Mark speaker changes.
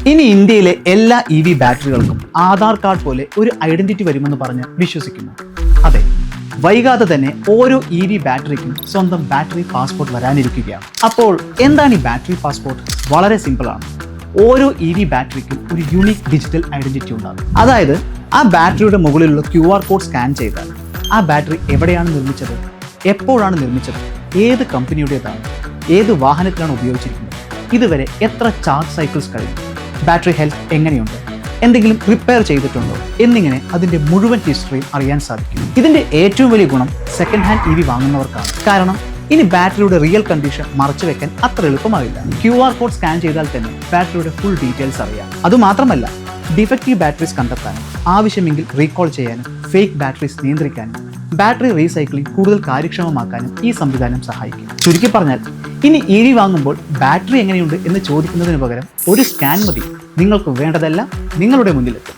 Speaker 1: ഇനി ഇന്ത്യയിലെ എല്ലാ EV ബാറ്ററികൾക്കും ആധാർ കാർഡ് പോലെ ഒരു ഐഡന്റിറ്റി വരുമെന്ന് പറഞ്ഞ് വിശ്വസിക്കുന്നു. അതെ, വൈകാതെ തന്നെ ഓരോ EV ബാറ്ററിക്കും സ്വന്തം ബാറ്ററി പാസ്പോർട്ട് വരാനിരിക്കുകയാണ്. അപ്പോൾ എന്താണ് ഈ ബാറ്ററി പാസ്പോർട്ട്? വളരെ സിമ്പിൾ ആണ്. ഓരോ EV ബാറ്ററിക്കും ഒരു യൂണിക് ഡിജിറ്റൽ ഐഡന്റിറ്റി ഉണ്ടാകും. അതായത് ആ ബാറ്ററിയുടെ മുകളിലുള്ള QR കോഡ് സ്കാൻ ചെയ്താൽ ആ ബാറ്ററി എവിടെയാണ് നിർമ്മിച്ചത്, എപ്പോഴാണ് നിർമ്മിച്ചത്, ഏത് കമ്പനിയുടേതാണ്, ഏത് വാഹനത്തിലാണ് ഉപയോഗിച്ചിരിക്കുന്നത്, ഇതുവരെ എത്ര ചാർജ് സൈക്കിൾസ് കഴിഞ്ഞു, ബാറ്ററി ഹെൽത്ത് എങ്ങനെയുണ്ട്, എന്തെങ്കിലും റിപ്പയർ ചെയ്തിട്ടുണ്ടോ എന്നിങ്ങനെ അതിൻ്റെ മുഴുവൻ ഹിസ്റ്ററിയും അറിയാൻ സാധിക്കും. ഇതിൻ്റെ ഏറ്റവും വലിയ ഗുണം സെക്കൻഡ് ഹാൻഡ് EV വാങ്ങുന്നവർക്കാണ്. കാരണം ഇനി ബാറ്ററിയുടെ റിയൽ കണ്ടീഷൻ മറച്ചു വെക്കാൻ അത്ര എളുപ്പമാകില്ല. QR കോഡ് സ്കാൻ ചെയ്താൽ തന്നെ ബാറ്ററിയുടെ ഫുൾ ഡീറ്റെയിൽസ് അറിയാം. അതുമാത്രമല്ല, ഡിഫക്റ്റീവ് ബാറ്ററീസ് കണ്ടെത്താനും ആവശ്യമെങ്കിൽ റീകോൾ ചെയ്യാനും ഫേക്ക് ബാറ്ററീസ് നിയന്ത്രിക്കാനും ബാറ്ററി റീസൈക്ലിംഗ് കൂടുതൽ കാര്യക്ഷമമാക്കാനും ഈ സംവിധാനം സഹായിക്കും. ചുരുക്കി പറഞ്ഞാൽ, ഇനി EV വാങ്ങുമ്പോൾ ബാറ്ററി എങ്ങനെയുണ്ട് എന്ന് ചോദിക്കുന്നതിന് പകരം ഒരു സ്കാൻ മതി. നിങ്ങൾക്ക് വേണ്ടതെല്ലാം നിങ്ങളുടെ മുന്നിലെത്തും.